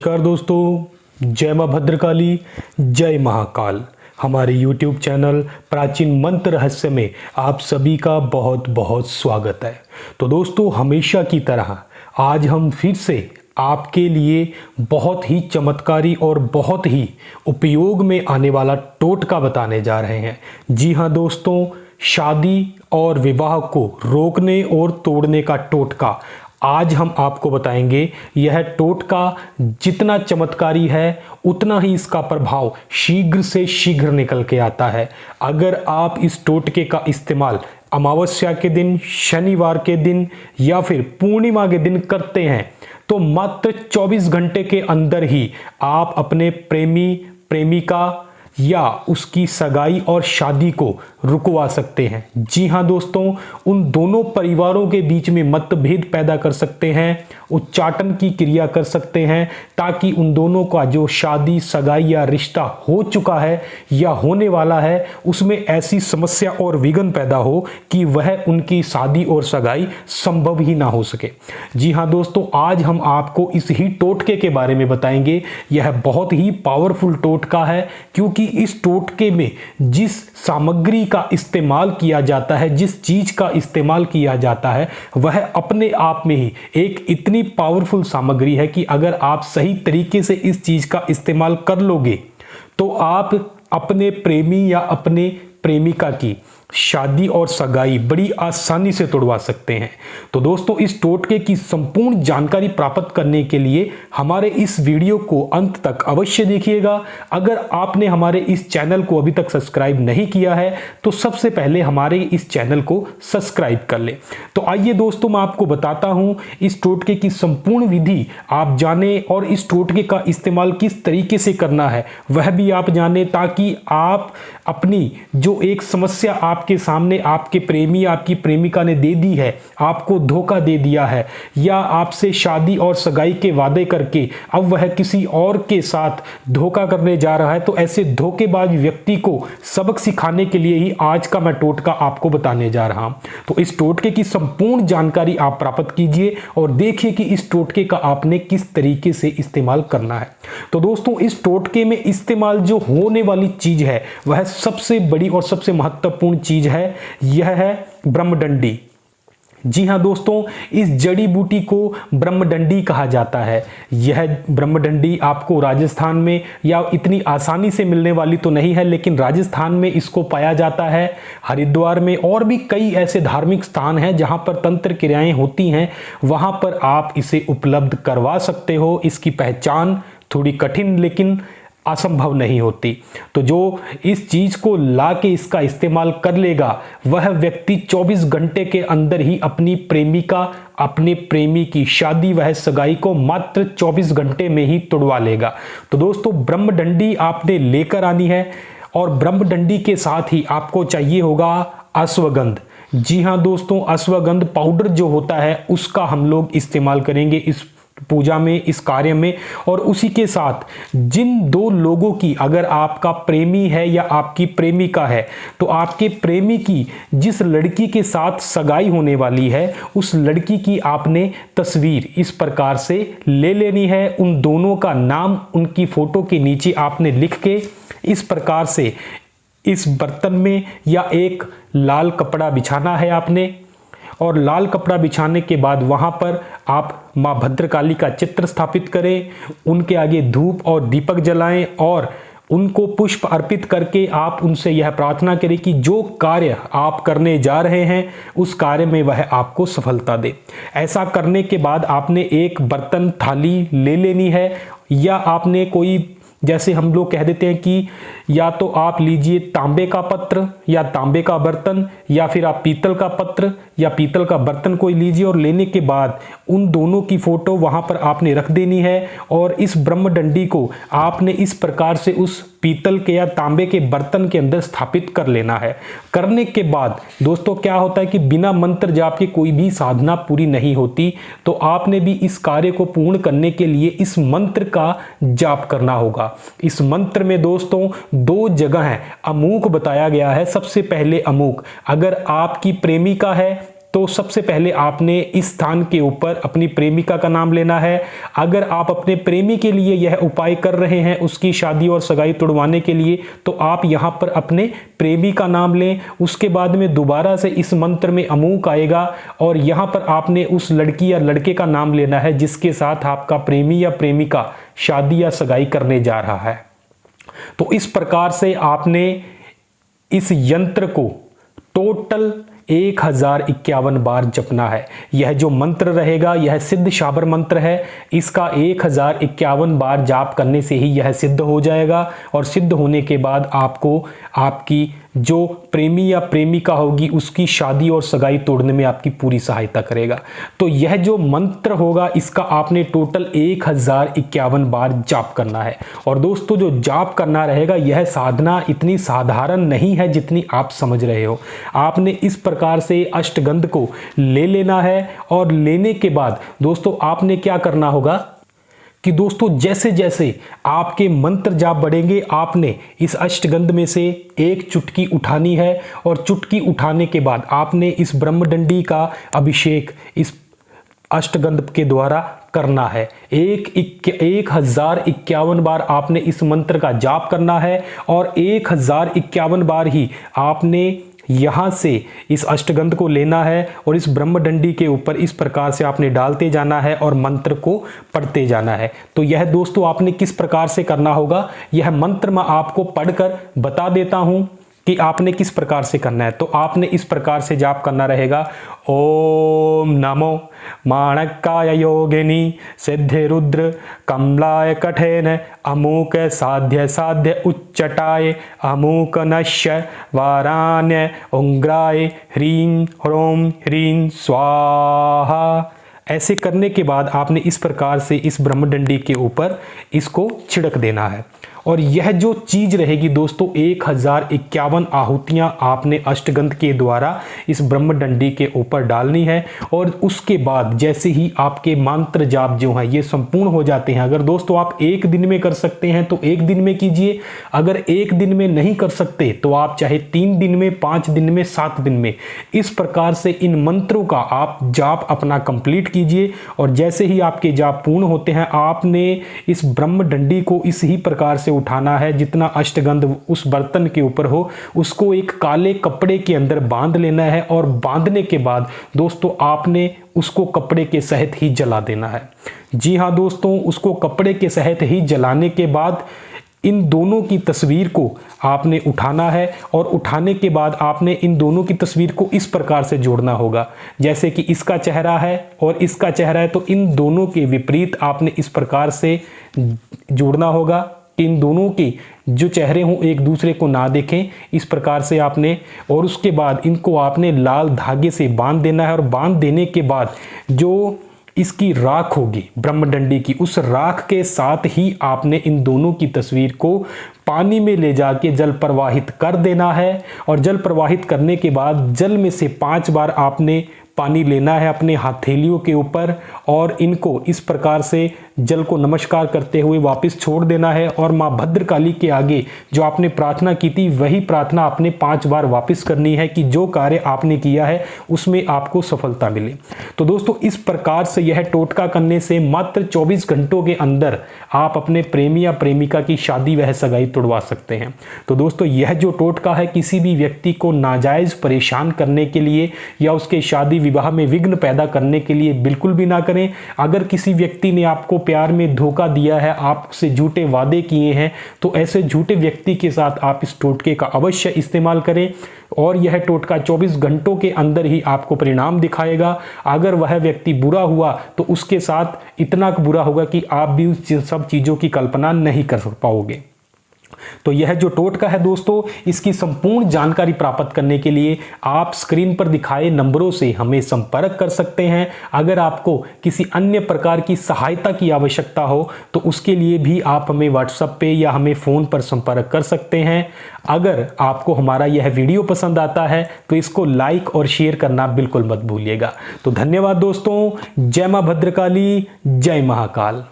नमस्कार दोस्तों, जय मां भद्रकाली, जय महाकाल। हमारे YouTube चैनल प्राचीन मंत्र रहस्य में आप सभी का बहुत बहुत स्वागत है। तो दोस्तों, हमेशा की तरह आज हम फिर से आपके लिए बहुत ही चमत्कारी और बहुत ही उपयोग में आने वाला टोटका बताने जा रहे हैं। जी हाँ दोस्तों, शादी और विवाह को रोकने और तोड़ने का टोटका आज हम आपको बताएंगे। यह टोटका जितना चमत्कारी है उतना ही इसका प्रभाव शीघ्र से शीघ्र निकल के आता है। अगर आप इस टोटके का इस्तेमाल अमावस्या के दिन, शनिवार के दिन या फिर पूर्णिमा के दिन करते हैं तो मात्र 24 घंटे के अंदर ही आप अपने प्रेमी, प्रेमिका या उसकी सगाई और शादी को रुकवा सकते हैं। जी हाँ दोस्तों, उन दोनों परिवारों के बीच में मतभेद पैदा कर सकते हैं, उच्चाटन की क्रिया कर सकते हैं, ताकि उन दोनों का जो शादी, सगाई या रिश्ता हो चुका है या होने वाला है उसमें ऐसी समस्या और विघ्न पैदा हो कि वह उनकी शादी और सगाई संभव ही ना हो सके। जी हाँ दोस्तों, आज हम आपको इस ही टोटके के बारे में बताएंगे। यह बहुत ही पावरफुल टोटका है, क्योंकि इस टोटके में जिस सामग्री का इस्तेमाल किया जाता है, जिस चीज का इस्तेमाल किया जाता है, वह अपने आप में ही एक इतनी पावरफुल सामग्री है कि अगर आप सही तरीके से इस चीज का इस्तेमाल कर लोगे तो आप अपने प्रेमी या अपने प्रेमिका की शादी और सगाई बड़ी आसानी से तोड़वा सकते हैं। तो दोस्तों, इस टोटके की संपूर्ण जानकारी प्राप्त करने के लिए हमारे इस वीडियो को अंत तक अवश्य देखिएगा। अगर आपने हमारे इस चैनल को अभी तक सब्सक्राइब नहीं किया है तो सबसे पहले हमारे इस चैनल को सब्सक्राइब कर ले। तो आइए दोस्तों, मैं आपको बताता हूं इस टोटके की संपूर्ण विधि आप जाने और इस टोटके का इस्तेमाल किस तरीके से करना है वह भी आप जाने, ताकि आप अपनी जो एक समस्या आपके सामने आपके प्रेमी, आपकी प्रेमिका ने दे दी है, आपको धोखा दे दिया है या आपसे शादी और सगाई के वादे करके अब वह किसी और के साथ धोखा करने जा रहा है, तो ऐसे धोखेबाज व्यक्ति को सबक सिखाने के लिए ही आज का मैं टोटका आपको बताने जा रहा हूं। तो इस टोटके की संपूर्ण जानकारी आप प्राप्त कीजिए और देखिए कि इस टोटके का आपने किस तरीके से इस्तेमाल करना है। तो दोस्तों, इस टोटके में इस्तेमाल जो होने वाली चीज है वह सबसे बड़ी और सबसे महत्वपूर्ण चीज है, यह है ब्रह्मडंडी। जी हाँ दोस्तों, इस जड़ी बूटी को ब्रह्मडंडी कहा जाता है। यह ब्रह्मडंडी आपको राजस्थान में या इतनी आसानी से मिलने वाली तो नहीं है, लेकिन राजस्थान में इसको पाया जाता है, हरिद्वार में और भी कई ऐसे धार्मिक स्थान हैं जहां पर तंत्र क्रियाएं होती हैं, वहां पर आप इसे उपलब्ध करवा सकते हो। इसकी पहचान थोड़ी कठिन लेकिन असंभव नहीं होती। तो जो इस चीज को लाके इसका इस्तेमाल कर लेगा वह व्यक्ति 24 घंटे के अंदर ही अपनी प्रेमिका, अपने प्रेमी की शादी वह सगाई को मात्र 24 घंटे में ही तोड़वा लेगा। तो दोस्तों, ब्रह्मडंडी आपने लेकर आनी है और ब्रह्मडंडी के साथ ही आपको चाहिए होगा अश्वगंध। जी हाँ दोस्तों, अश्वगंध पाउडर जो होता है उसका हम लोग इस्तेमाल करेंगे इस पूजा में, इस कार्य में। और उसी के साथ जिन दो लोगों की, अगर आपका प्रेमी है या आपकी प्रेमिका है, तो आपके प्रेमी की जिस लड़की के साथ सगाई होने वाली है उस लड़की की आपने तस्वीर इस प्रकार से ले लेनी है। उन दोनों का नाम उनकी फोटो के नीचे आपने लिख के इस प्रकार से इस बर्तन में या एक लाल कपड़ा बिछाना है आपने। और लाल कपड़ा बिछाने के बाद वहां पर आप मां भद्रकाली का चित्र स्थापित करें, उनके आगे धूप और दीपक जलाएं और उनको पुष्प अर्पित करके आप उनसे यह प्रार्थना करें कि जो कार्य आप करने जा रहे हैं उस कार्य में वह आपको सफलता दे। ऐसा करने के बाद आपने एक बर्तन, थाली ले लेनी है, या आपने कोई, जैसे हम लोग कह देते हैं कि या तो आप लीजिए तांबे का पत्र या तांबे का बर्तन, या फिर आप पीतल का पत्र या पीतल का बर्तन कोई लीजिए, और लेने के बाद उन दोनों की फोटो वहां पर आपने रख देनी है। और इस ब्रह्मडंडी को आपने इस प्रकार से उस पीतल के या तांबे के बर्तन के अंदर स्थापित कर लेना है। करने के बाद दोस्तों क्या होता है कि बिना मंत्र जाप के कोई भी साधना पूरी नहीं होती, तो आपने भी इस कार्य को पूर्ण करने के लिए इस मंत्र का जाप करना होगा। इस मंत्र में दोस्तों 2 जगह है अमूक बताया गया है। सबसे पहले अमूक, अगर आपकी प्रेमिका है तो सबसे पहले आपने इस स्थान के ऊपर अपनी प्रेमिका का नाम लेना है। अगर आप अपने प्रेमी के लिए यह उपाय कर रहे हैं उसकी शादी और सगाई तुड़वाने के लिए, तो आप यहाँ पर अपने प्रेमी का नाम लें। उसके बाद में दोबारा से इस मंत्र में अमूक आएगा और यहाँ पर आपने उस लड़की या लड़के का नाम लेना है जिसके साथ आपका प्रेमी या प्रेमिका शादी या सगाई करने जा रहा है। तो इस प्रकार से आपने इस यंत्र को टोटल 1051 बार जपना है। यह जो मंत्र रहेगा यह सिद्ध शाबर मंत्र है। इसका 1051 बार जाप करने से ही यह सिद्ध हो जाएगा और सिद्ध होने के बाद आपको आपकी जो प्रेमी या प्रेमिका होगी उसकी शादी और सगाई तोड़ने में आपकी पूरी सहायता करेगा। तो यह जो मंत्र होगा इसका आपने टोटल 1051 बार जाप करना है। और दोस्तों जो जाप करना रहेगा यह साधना इतनी साधारण नहीं है जितनी आप समझ रहे हो। आपने इस प्रकार से अष्टगंध को ले लेना है और लेने के बाद दोस्तों आपने क्या करना होगा कि दोस्तों जैसे जैसे आपके मंत्र जाप बढ़ेंगे आपने इस अष्टगंध में से एक चुटकी उठानी है और चुटकी उठाने के बाद आपने इस ब्रह्मडंडी का अभिषेक इस अष्टगंध के द्वारा करना है। 1051 बार आपने इस मंत्र का जाप करना है और 1051 बार ही आपने यहाँ से इस अष्टगंध को लेना है और इस ब्रह्मडंडी के ऊपर इस प्रकार से आपने डालते जाना है और मंत्र को पढ़ते जाना है। तो यह दोस्तों आपने किस प्रकार से करना होगा यह मंत्र मैं आपको पढ़कर बता देता हूँ कि आपने किस प्रकार से करना है। तो आपने इस प्रकार से जाप करना रहेगा। ओम नमो माणक्काय योगिनी सिद्धि रुद्र कमलाय कठेन अमूक साध्य साध्य उच्चटाय अमूक नश्य वाराण्य उंग्राय ह्रीं ह्रों ह्रीं स्वाहा। ऐसे करने के बाद आपने इस प्रकार से इस ब्रह्मडंडी के ऊपर इसको छिड़क देना है। और यह जो चीज रहेगी दोस्तों 1051 आहुतियां आपने अष्टगंध के द्वारा इस ब्रह्मडंडी के ऊपर डालनी है। और उसके बाद जैसे ही आपके मंत्र जाप जो हैं ये संपूर्ण हो जाते हैं, अगर दोस्तों आप एक दिन में कर सकते हैं तो एक दिन में कीजिए, अगर एक दिन में नहीं कर सकते तो आप चाहे 3 दिन में, 5 दिन में, 7 दिन में, इस प्रकार से इन मंत्रों का आप जाप अपना कंप्लीट कीजिए। और जैसे ही आपके जाप पूर्ण होते हैं आपने इस ब्रह्मडंडी को इसी प्रकार से उठाना है, जितना अष्टगंध उस बर्तन के ऊपर हो उसको एक काले कपड़े के अंदर बांध लेना है। और बांधने के बाद दोस्तों आपने उसको कपड़े के सहित ही जला देना है। जी हाँ दोस्तों, उसको कपड़े के सहित ही जलाने के बाद इन दोनों की तस्वीर को आपने उठाना है और उठाने के बाद आपने इन दोनों की तस्वीर को इस प्रकार से जोड़ना होगा, जैसे कि इसका चेहरा है और इसका चेहरा है, तो इन दोनों के विपरीत आपने इस प्रकार से जोड़ना होगा कि इन दोनों के जो चेहरे हों एक दूसरे को ना देखें, इस प्रकार से आपने। और उसके बाद इनको आपने लाल धागे से बांध देना है और बांध देने के बाद जो इसकी राख होगी ब्रह्मडंडी की, उस राख के साथ ही आपने इन दोनों की तस्वीर को पानी में ले जाके जल प्रवाहित कर देना है। और जल प्रवाहित करने के बाद जल में से 5 बार आपने पानी लेना है अपने हथेलियों के ऊपर और इनको इस प्रकार से जल को नमस्कार करते हुए वापस छोड़ देना है। और माँ भद्रकाली के आगे जो आपने प्रार्थना की थी वही प्रार्थना आपने 5 बार वापस करनी है कि जो कार्य आपने किया है उसमें आपको सफलता मिले। तो दोस्तों इस प्रकार से यह टोटका करने से मात्र 24 घंटों के अंदर आप अपने प्रेमी या प्रेमिका की शादी वह सगाई तुड़वा सकते हैं। तो दोस्तों यह जो टोटका है किसी भी व्यक्ति को नाजायज परेशान करने के लिए या उसके शादी विवाह में विघ्न पैदा करने के लिए बिल्कुल भी ना करें। अगर किसी व्यक्ति ने आपको प्यार में धोखा दिया है, आपसे झूठे वादे किए हैं, तो ऐसे झूठे व्यक्ति के साथ आप इस टोटके का अवश्य इस्तेमाल करें और यह टोटका 24 घंटों के अंदर ही आपको परिणाम दिखाएगा। अगर वह व्यक्ति बुरा हुआ तो उसके साथ इतना बुरा होगा कि आप भी उस सब चीज़ों की कल्पना नहीं कर पाओगे। तो यह जो टोटका है दोस्तों, इसकी संपूर्ण जानकारी प्राप्त करने के लिए आप स्क्रीन पर दिखाए नंबरों से हमें संपर्क कर सकते हैं। अगर आपको किसी अन्य प्रकार की सहायता की आवश्यकता हो तो उसके लिए भी आप हमें व्हाट्सएप पे या हमें फ़ोन पर संपर्क कर सकते हैं। अगर आपको हमारा यह वीडियो पसंद आता है तो इसको लाइक और शेयर करना बिल्कुल मत भूलिएगा। तो धन्यवाद दोस्तों। जय मां भद्रकाली, जय महाकाल।